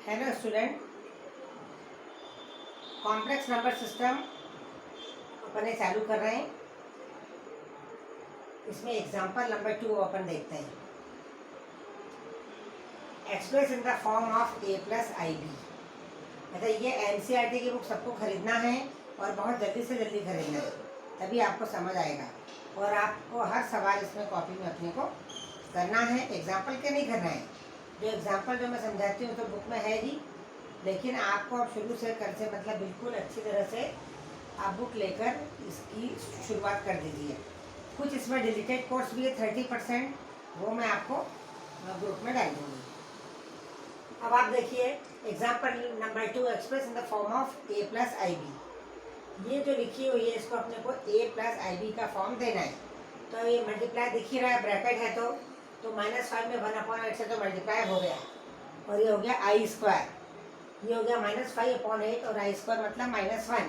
Hello student, complex number system अपन चालू कर रहे हैं। इसमें एग्जांपल नंबर 2 अपन देखते हैं। Express in the form of a plus i b. मतलब ये एनसीईआरटी की बुक सबको खरीदना है और बहुत जल्दी से जल्दी खरीदना है, तभी आपको समझ आएगा। और आपको हर सवाल इसमें कॉपी में अपने को करना है, एग्जाम्पल के नहीं करना है। जो एग्जाम्पल जो मैं समझाती हूँ तो बुक में है ही, लेकिन आपको अब शुरू से कर से मतलब बिल्कुल अच्छी तरह से आप बुक लेकर इसकी शुरुआत कर दीजिए। कुछ इसमें डिलीटेड कोर्स भी है 30%, वो मैं आपको ग्रुप में डाल दूँगी। अब आप देखिए example number 2, express in the form of a plus i b. ये जो लिखी हुई है इसको अपने को a प्लस आई बी का फॉर्म देना है। तो ये मल्टीप्लाई दिख ही रहा है, ब्रैकेट है तो -5 में 1/8 से तो मल्टीप्लाई हो गया और ये हो गया आई स्क्वायर। ये हो गया -5/8 और आई स्क्वायर मतलब -1।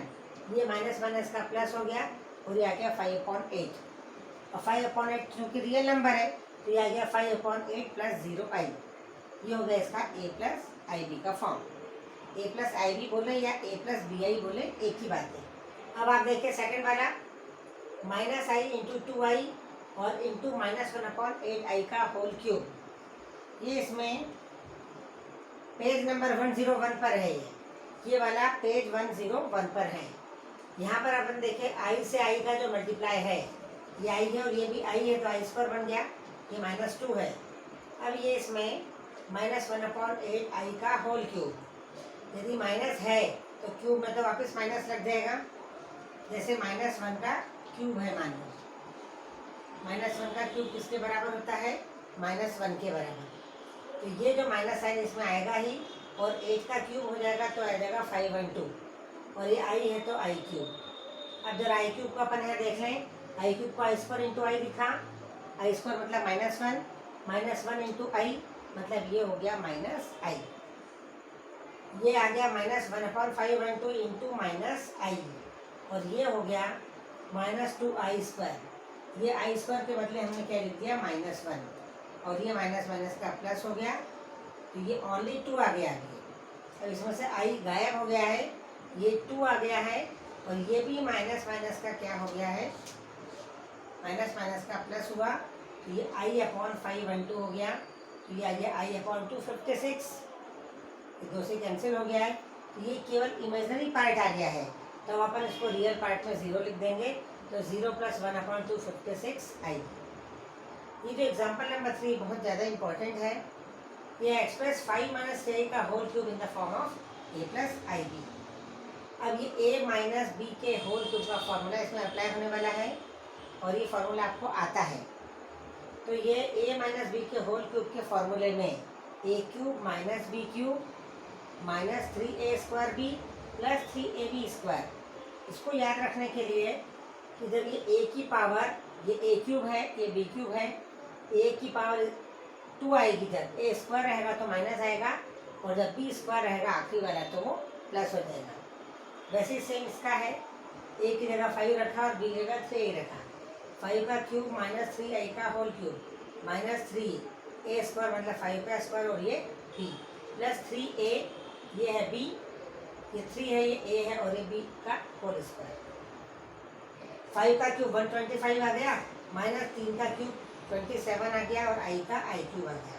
ये माइनस का प्लस हो गया और ये आ गया 5/8। और 5/8 क्योंकि रियल नंबर है तो ये आ गया 5/8 प्लस 0i। ये हो गया इसका a प्लस आई बी का form. a plus i b बोले या a प्लस बी आई बोले, एक ही बात है। अब आप देखिए सेकंड वाला -i इंटू 2i और इंटू -1/8i का होल क्यूब। ये इसमें पेज नंबर 101 पर है। ये वाला पेज 101 पर है। यहाँ पर अपन देखें i से i का जो मल्टीप्लाई है, ये i है और ये भी i है तो आई स्क्वायर बन गया, ये -2 है। अब ये इसमें -1/8i का होल क्यूब। यदि माइनस है तो क्यूब में तो वापस माइनस लग जाएगा। जैसे -1 का क्यूब है, मान लो -1 का क्यूब किसके बराबर होता है? -1 के बराबर। तो ये जो माइनस साइन इसमें आएगा ही और 8 का क्यूब हो जाएगा तो आ जाएगा 5/2 और ये i है तो आई क्यूब। अब जब आई क्यूब को अपन है देख लें, आई क्यूब को आई स्क्वायर इंटू आई लिखा। आई स्क्वायर मतलब -1 इंटू आई मतलब ये हो गया -i। ये आ गया -1/5/2 इंटू -i और ये हो गया -2i स्क्वायर। ये आई स्क्वायर के बदले हमने क्या लिख दिया? -1 और ये माइनस का प्लस हो गया तो ये ओनली 2 आ गया आगे। अब इसमें से i गायब हो गया है, ये 2 आ गया है और ये भी माइनस का क्या हो गया है? माइनस का प्लस हुआ तो ये i/5/2 हो गया। तो ये आ गया i/256। 2 से कैंसिल हो गया है तो ये केवल इमेजिनरी पार्ट आ गया है। तो अपन इसको रियल पार्ट में 0 लिख देंगे तो 0 + 1/256i। ये जो एग्जाम्पल नंबर 3 बहुत ज़्यादा इंपॉर्टेंट है। ये एक्सप्रेस 5 - 6 का whole cube in the form of a plus i b. अब ये a माइनस बी के होल क्यूब का फॉर्मूला इसमें अप्लाई होने वाला है और ये फॉर्मूला आपको आता है। तो ये a माइनस बी के होल क्यूब के फॉर्मूले में a cube minus b cube minus 3a² plus 3ab²। इसको याद रखने के लिए कि जब ये a की पावर, ये a क्यूब है, ये b क्यूब है, a की पावर 2 आएगी, जब a² रहेगा तो माइनस आएगा और जब b² रहेगा आखिरी वाला तो वो प्लस हो जाएगा। वैसे सेम इसका है, a की जगह 5 रखा और b की जगह 3 रखा। 5 का क्यूब -3i का होल क्यूब -3a² मतलब 5 का स्क्वायर और ये b प्लस 3a, ये है b, ये 3 है, ये a है और ये b का होल स्क्वायर। 5 का क्यूब 125 आ गया, -3 का क्यूब 27 आ गया और i का आई क्यूब आ गया।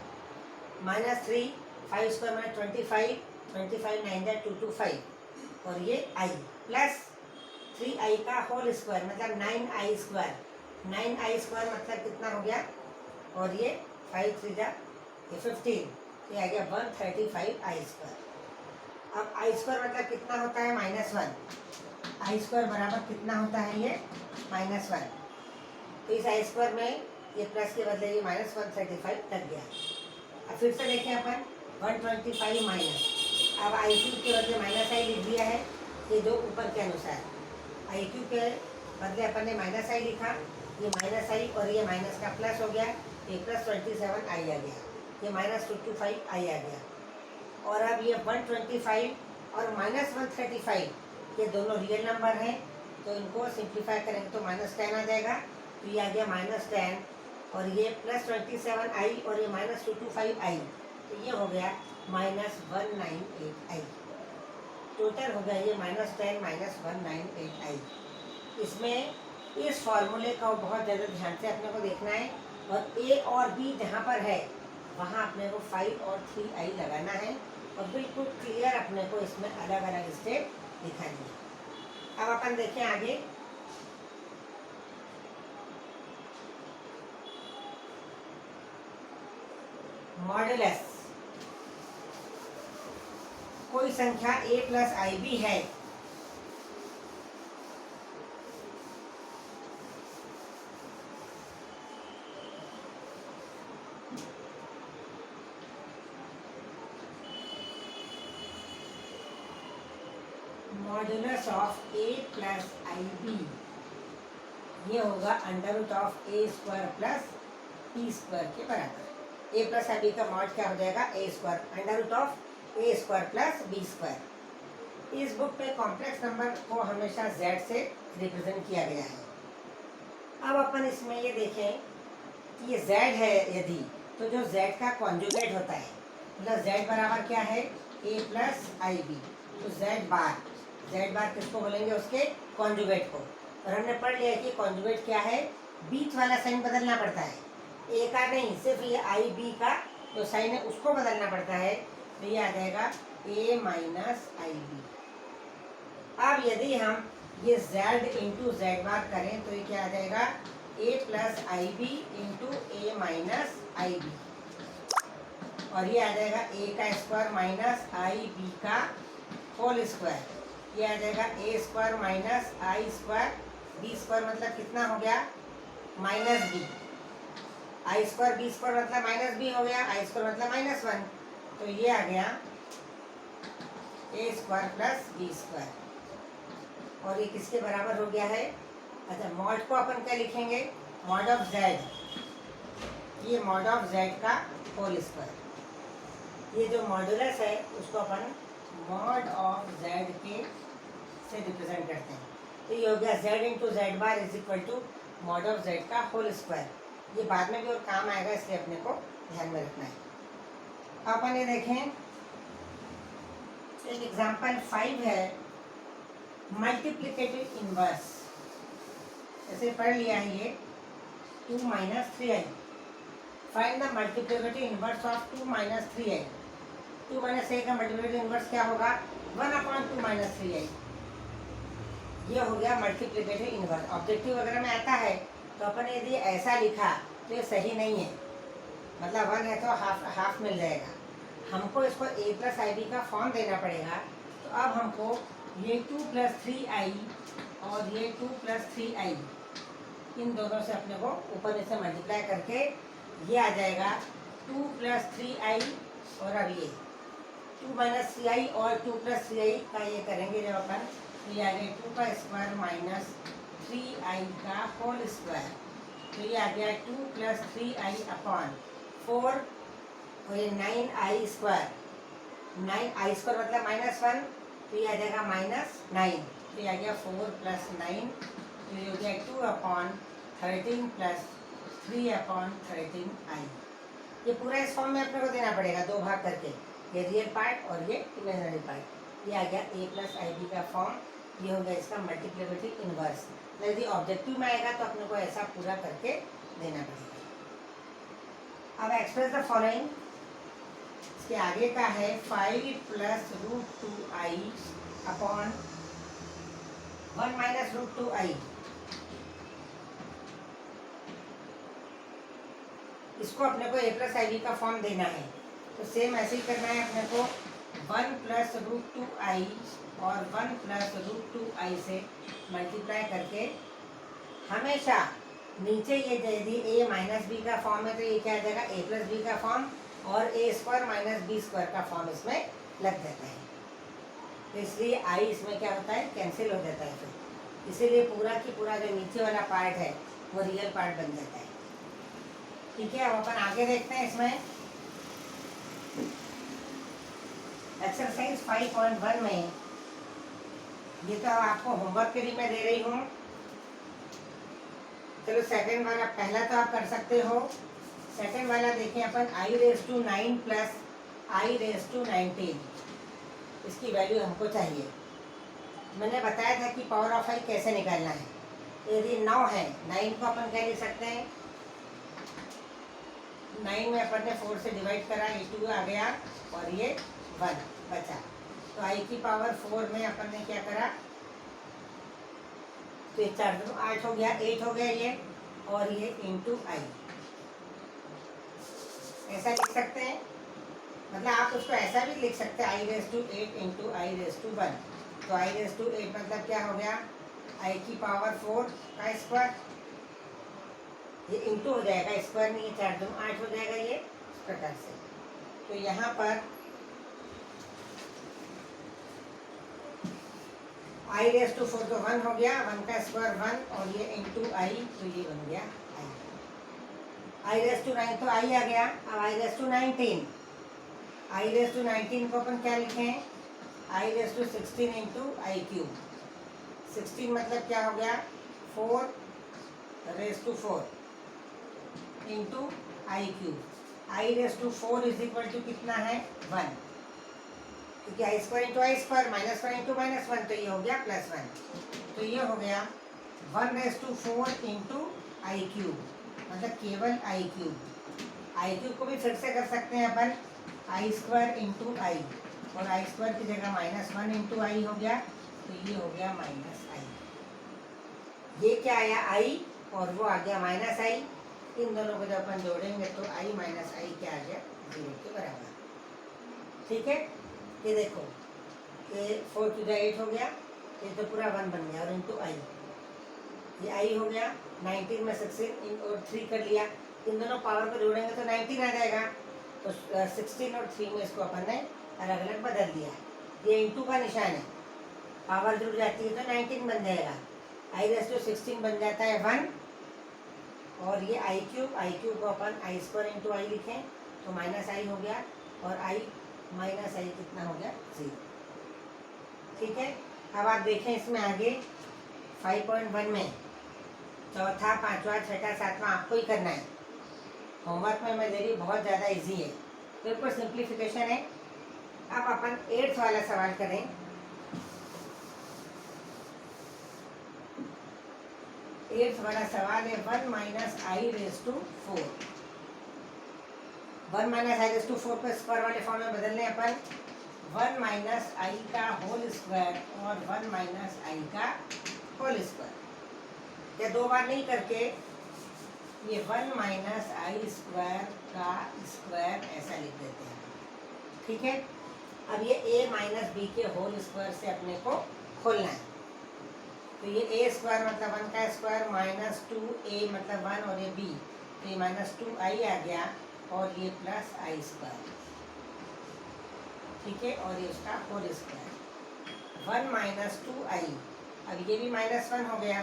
-3 5² 25, 25 9 225 और ये i प्लस 3i का होल स्क्वायर मतलब 9i²। 9i² मतलब कितना हो गया? और ये 5 3 ये 15, ये आ गया 135i²। अब i² मतलब कितना होता है? -1। i² बराबर कितना होता है? ये -1। तो इस i² में ये प्लस के बदले ये -135 लग गया। अब फिर से देखें अपन 125 माइनस, अब आई क्यूब के बदले -i लिख दिया है, ये दो ऊपर के अनुसार। आई क्यूब के बदले अपन ने -i लिखा, ये -i और ये माइनस का प्लस हो गया, ये +27i आ गया, ये -225i आ गया। और अब ये 125 और -135 ये दोनों रियल नंबर हैं तो इनको सिंप्लीफाई करेंगे तो -10 आ जाएगा। तो ये आ गया -10 और ये +27i और ये -225i, तो ये हो गया -198i। टोटल हो गया ये -10 -198i। इसमें इस फॉर्मूले का बहुत ज़्यादा ध्यान से अपने को देखना है, और ए और बी जहाँ पर है वहाँ अपने को 5 और 3i लगाना है, और बिल्कुल क्लियर अपने को इसमें अलग अलग स्टेप दिखानी है। अब अपन देखें आगे। मॉडुलस, कोई संख्या a प्लस आई बी है modulus of a plus i b, ये होगा under root of a square plus b square के बराबर। a प्लस आई बी का मॉड क्या हो जाएगा, a square under root of a square plus b square. इस बुक में कॉम्प्लेक्स नंबर को हमेशा z से रिप्रेजेंट किया गया है। अब अपन इसमें ये देखें कि ये z है यदि, तो जो z का कॉन्जुगेट होता है, मतलब z बराबर क्या है, a प्लस आई बी, तो z बार किसको बोलेंगे, उसके कॉन्जुगेट को। और हमने पढ़ लिया कि कॉन्जुगेट क्या है, बीच वाला साइन बदलना पड़ता है, ए का नहीं, सिर्फ ये आई बी का जो साइन है उसको बदलना पड़ता है, तो ये आ जाएगा a माइनस आई बी। अब यदि हम ये z इंटू जेड बार करें तो ये क्या आ जाएगा, a plus i b into a minus i b, और ये आ जाएगा a का स्क्वायर माइनस आई बी का होल स्क्वायर, ये आ जाएगा a square minus i square b square, मतलब कितना हो गया, minus b. I square b square मतलब माइनस बी हो गया, आई स्क्वायर मतलब -1, तो ये आ गया a square plus b square, और ये किसके बराबर हो गया है। अच्छा, मॉड को अपन क्या लिखेंगे, मॉड ऑफ z, ये मॉड ऑफ z का होल स्क्वायर। ये जो मॉडुलस है उसको अपन मॉड ऑफ z के से रिप्रेजेंट करते हैं, तो ये हो गया z into z bar is equal to mod of z का होल स्क्वायर। ये बाद में भी और काम आएगा, इसलिए अपने को ध्यान में रखना है। अपन ये देखें, एक एग्जांपल 5 है, मल्टीप्लिकेटिव इनवर्स। ऐसे पढ़ लिया है ये 2 minus 3i। Find the multiplicative inverse of 2 minus 3i। 2 minus 3i का मल्टीप्लिकेटिव इनवर्स क्या होगा, 1/2 माइनस 3i। ये हो गया मल्टीप्लिकेटिव इनवर्स। ऑब्जेक्टिव वगैरह में आता है तो अपन यदि ऐसा लिखा तो ये सही नहीं है, मतलब 1 है तो हाफ मिल जाएगा। हमको इसको a प्लस आई बी का फॉर्म देना पड़ेगा, तो अब हमको ये 2 प्लस 3i और ये 2 प्लस 3i, इन दोनों से अपने को ऊपर से मल्टीप्लाई करके ये आ जाएगा 2 प्लस 3i, और अब ये 2 माइनस 3i और 2 प्लस 3i का ये करेंगे जब अपन, ये आ गया 2 का स्क्वायर माइनस 3i का होल स्क्वायर, तो ये आ गया 2 प्लस 3i अपॉन 4, और ये 9i स्क्वायर, 9i स्क्वायर मतलब -1, तो ये आ जाएगा -9, तो ये आ गया 4 प्लस 9, तो ये हो गया 2/13 प्लस 3/13i। ये पूरा इस फॉर्म में अपने को देना पड़ेगा, 2 भाग करके, ये रियल पार्ट और ये इमेजिनरी पार्ट। ये आ गया a प्लस आई बी का फॉर्म, ये हो गया इसका मल्टीप्लिकेटिव इनवर्स। यदि ऑब्जेक्टिव में आएगा तो अपने को ऐसा पूरा करके देना पड़ेगा। अब एक्सप्रेस द फॉलोइंग, इसके आगे का है 5 plus √2i upon 1 minus √2i। इसको अपने को a प्लस आई बी का फॉर्म देना है, तो सेम ऐसे ही करना है अपने को, 1 प्लस √2i और 1 प्लस √2i से मल्टीप्लाई करके, हमेशा नीचे ये यदि a माइनस बी का फॉर्म है तो ये क्या आ जाएगा, a प्लस बी का फॉर्म, और a square minus b square का फॉर्म इसमें लग जाता है, तो इसलिए i इसमें क्या होता है, कैंसिल हो जाता है फिर, इसीलिए पूरा की पूरा जो नीचे वाला पार्ट है वो रियल पार्ट बन जाता है। ठीक है, अब अपन आगे देखते हैं इसमें। एक्सरसाइज 5.1 में, ये तो आपको होमवर्क के लिए मैं दे रही हूँ, चलो सेकंड वाला, पहला तो आप कर सकते हो, सेकंड वाला देखिए अपन, i raise to 9 plus i⁻⁹ इसकी वैल्यू हमको चाहिए। मैंने बताया था कि पावर ऑफ i कैसे निकालना है। यदि 9 है, 9 को अपन क्या लिख सकते हैं, 9 में अपन ने 4 से डिवाइड करा, ये 2 आ गया और ये 1 बचा। तो i की पावर 4 में अपन ने क्या करा, तो ये 4 2 8 हो गया, 8 हो गया ये, और ये इंटू i ऐसा लिख सकते हैं। मतलब आप उसको ऐसा भी लिख सकते हैं i⁻⁸ इंटू i⁻1। तो i⁻⁸ मतलब क्या हो गया, i की पावर 4 का स्क्वायर, ये इंटू हो जाएगा, स्क्वायर नहीं, 4 2 8 हो जाएगा ये इस प्रकार से। तो यहाँ पर i⁻⁴ तो 1 हो गया, 1 का स्क्वायर 1 और ये इंटू i, तो ये बन गया i⁻⁹ तो i आ गया। अब i⁻⁹ को अपन क्या लिखें, i⁻16 इंटू i³ 16 मतलब क्या हो गया, 4⁴ into i³ i⁻⁴ is equal to कितना है, 1, क्योंकि i² इंटू i² -1 इंटू -1, तो ये हो गया +1। तो ये हो गया 1⁴ इंटू i³ मतलब केवल i³ को भी फिर से कर सकते हैं अपन, i² इंटू i, और i² की जगह -1 इंटू i हो गया, तो ये हो गया -i। ये क्या आया, i, और वो आ गया -i। इन दोनों को जब अपन जोड़ेंगे तो i -i क्या आ गया, 0 के बराबर। ठीक है, ये देखो, ये 4 to the 8 हो गया, ये तो पूरा 1 बन गया, और इंटू i, ये i हो गया, 19 में 16 और 3 कर लिया, इन दोनों पावर को जोड़ेंगे तो 19 आ जाएगा। तो 16 और 3 में इसको अपन ने अलग अलग बदल दिया। ये इंटू का निशान है, पावर जुड़ जाती है तो 19 बन जाएगा, i⁻16 बन जाता है 1, और ये i³ को अपन i² इंटू i लिखें तो -i हो गया, और i -i कितना हो गया, 0। ठीक है, अब आप देखें इसमें आगे 5.1 में चौथा, पांचवा, छठा, सातवां आपको ही करना है। होमवर्क में मैं दे रही हूँ, बहुत ज़्यादा इजी है, बिल्कुल सिंप्लीफिकेशन है। अब अपन 8th वाला सवाल करें। एट्थ वाला सवाल है 1 - i⁻⁴ 1 - i⁻⁴ को स्क्वायर वाले फॉर्म में बदलने अपन 1 - i का होल स्क्वायर और 1 - i का होल स्क्वायर, या 2 बार नहीं करके ये 1 - i² का स्क्वायर ऐसा लिख देते हैं। ठीक है, अब ये a - b के होल स्क्वायर से अपने को खोलना है। तो ये a² मतलब 1 का स्क्वायर, -2a मतलब 1, और ये b, तो ये -2i आ गया, और ये +i²। ठीक है, और ये उसका होल स्क्वायर 1 - 2i, अब ये भी -1 हो गया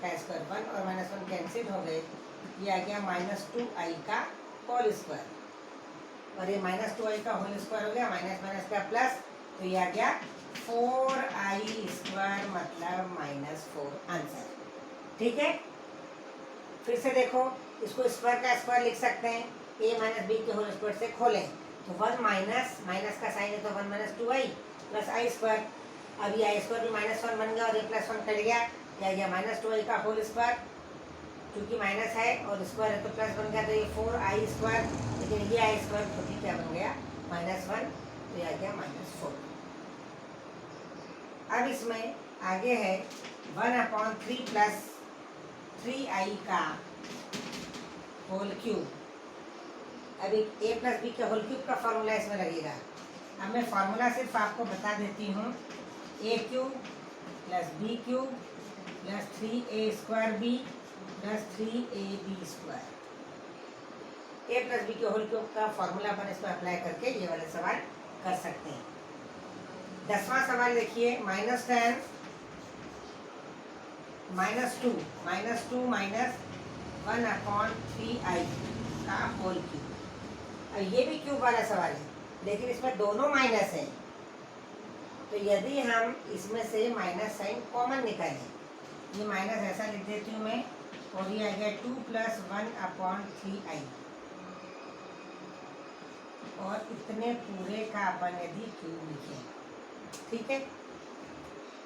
का स्क्वायर, 1 और -1 कैंसिल हो गए, ये आ गया -2i का होल स्क्वायर, और ये -2i का होल स्क्वायर हो गया, माइनस का प्लस, तो ये आ गया 4i² मतलब -4 आंसर। ठीक है, फिर से देखो, इसको स्क्वायर का स्क्वायर लिख सकते हैं, a - b के होल स्क्वायर से खोलें तो 1 माइनस का साइन है तो 1 - 2i प्लस i²। अब ये i² भी -1 बन गया, और ये +1 कट गया, या गया -2i का होल स्क्वायर, क्योंकि माइनस है और स्क्वायर है तो प्लस बन गया, तो ये 4i², लेकिन ये i² खुद ही क्या बन गया, -1, तो ये आ गया -4। अब इसमें आगे है 1/3 प्लस 3i का होल क्यूब। अभी a + b के होल क्यूब का फॉर्मूला इसमें लगेगा। अब मैं फॉर्मूला सिर्फ आपको बता देती हूँ, a³ + b³ + 3a² b + 3ab²। a + b के होल क्यूब का फॉर्मूला अपन इसमें अप्लाई करके ये वाला सवाल कर सकते हैं। 10वां सवाल देखिए, -10 - 2 - 1/3i का होल क्यूब। अब ये भी क्यूब वाला सवाल है, लेकिन इसमें दोनों माइनस हैं, तो यदि हम इसमें से माइनस साइन कॉमन निकालें, ये माइनस ऐसा लिख देती हूँ मैं, और ये आ गया 2 + 1/3i। और इतने पूरे का अपन यदि क्यूब लिखें, ठीक है।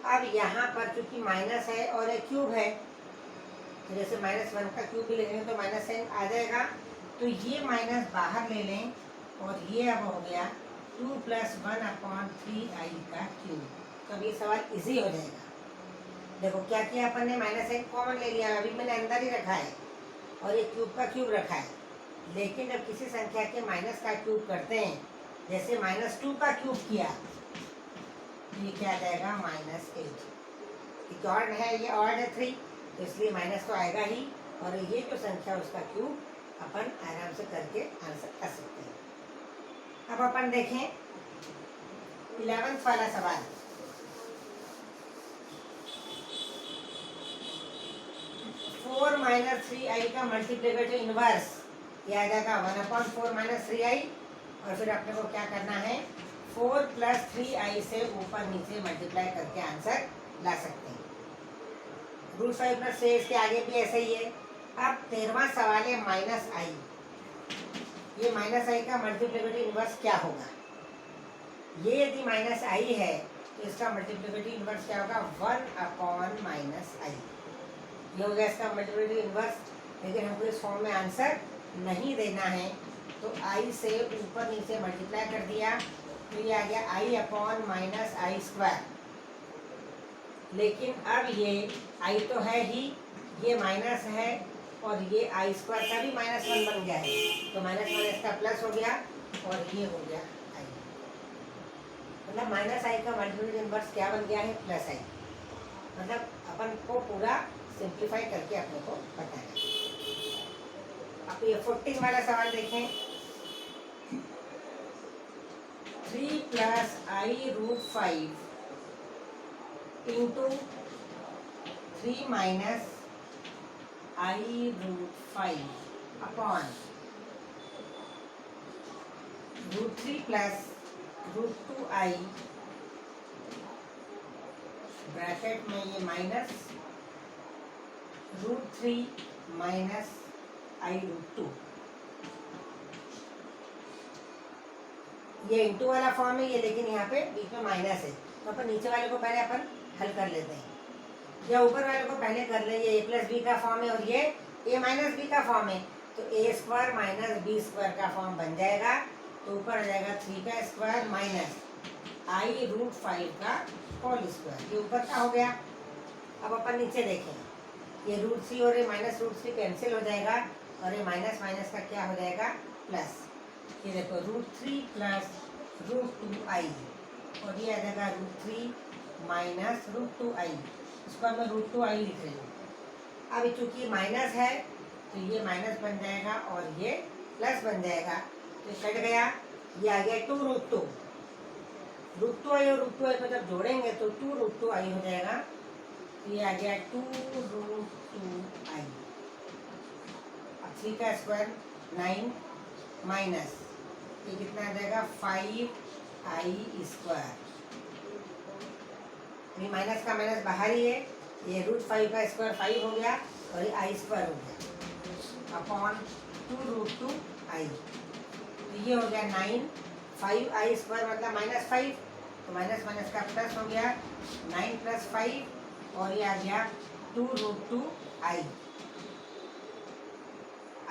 अब यहाँ पर चूंकि माइनस है और एक क्यूब है, तो जैसे -1 का क्यूब भी लेंगे तो माइनस साइन आ जाएगा, तो ये माइनस बाहर ले लें और ये अब हो गया 2 + 1/3i का क्यूब। तो अब ये सवाल इजी हो जाएगा। देखो क्या किया अपन ने, -1 कॉमन ले लिया, अभी मैंने अंदर ही रखा है और ये क्यूब का क्यूब रखा है। लेकिन जब किसी संख्या के माइनस का क्यूब करते हैं, जैसे -2 का क्यूब किया, तो ये क्या आ जाएगा -8। ऑड है, ये ऑड है 3, तो इसलिए माइनस तो आएगा ही, और ये जो संख्या उसका क्यूब अपन आराम से करके आंसर कर सकते हैं। अब अपन देखें 11th वाला सवाल। फोर माइनस 3i का मल्टीप्लिकेटिव इनवर्स, ये आ जाएगा 1/4 - 3i, और फिर अपने को क्या करना है, 4 + 3i से ऊपर नीचे मल्टीप्लाई करके आंसर ला सकते हैं। √5 + 6, इसके आगे भी ऐसे ही है। अब 13वां सवाल है -i। ये -i का मल्टीप्लिकेटिव इनवर्स क्या होगा? ये यदि -i है तो इसका मल्टीप्लिकेटिव इनवर्स क्या होगा, 1/-i। ये हो गया इसका मल्टीप्लिकेटिव इनवर्स। लेकिन हमको इस फॉर्म में आंसर नहीं देना है, तो i से ऊपर नीचे मल्टीप्लाई कर दिया, तो ये आ गया i/-i²। लेकिन अब ये i तो है ही, ये माइनस है, और ये i² का भी -1 बन गया है, तो -1 इसका प्लस हो गया, और ये हो गया i। मतलब -i का मल्टीप्लिकेटिव इनवर्स क्या बन गया है, +i। मतलब अपन को पूरा सिंप्लीफाई करके अपने को पता है। अब ये 14 वाला सवाल देखें। 3 + i√5 into 3 - i√5 upon √3 + √2i, bracket में ये माइनस √3 - i√2। ये इंटू वाला फॉर्म है ये, लेकिन यहाँ पे बीच में माइनस है, तो अपन नीचे वाले को पहले अपन हल कर लेते हैं, या ऊपर वाले को पहले कर ले। ये a + b का फॉर्म है और ये a - b का फॉर्म है, तो a² - b² का फॉर्म बन जाएगा। तो ऊपर आ जाएगा 3 का स्क्वायर माइनस i√5 का होल स्क्वायर। ये ऊपर का हो गया। अब अपन नीचे देखें, ये √3 और ये -√3 कैंसिल हो जाएगा, और ये माइनस माइनस का क्या हो जाएगा, प्लस। ये देखो √3 + √2i, और ये आ जाएगा √3 - √2i। इसको मैं √2i लिख रही हूँ। अब चूंकि माइनस है तो ये माइनस बन जाएगा और ये प्लस बन जाएगा, तो कट गया। ये आ गया 2√2। √2i और √2i को जब जोड़ेंगे तो 2√2i हो जाएगा। ये आ गया 2√2i। अब 3 का स्क्वायर 9 माइनस ये कितना आ जाएगा 5i²। ये माइनस का माइनस बाहर ही है। ये √5 का स्क्वायर 5 हो गया और ये i² हो गया अपॉन 2√2i। तो ये हो गया 9, 5i² मतलब -5, तो माइनस माइनस का प्लस हो गया 9 + 5, और ये आ गया 2√2i।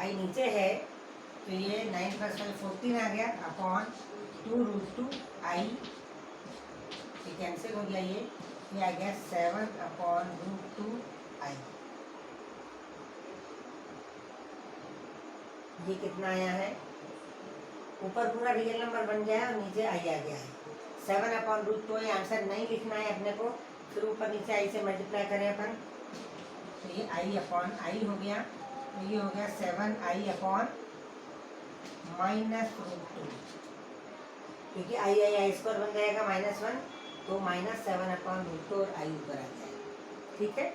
i नीचे है तो ये 9 + 5 14 आ गया अपॉन 2√2i। ये कैंसिल हो गया। ये आ गया 7/√2i। ये कितना आया है, ऊपर पूरा रियल नंबर बन गया है और नीचे i आ गया है 7/√2i। आंसर नहीं लिखना है अपने को, फिर ऊपर नीचे i से मल्टीप्लाई करें अपन, तो ये i/i हो गया। तो ये हो गया 7i/-√2, क्योंकि i² बन जाएगा -1, तो -7/√2 और i ऊपर आ जाएगा। ठीक है।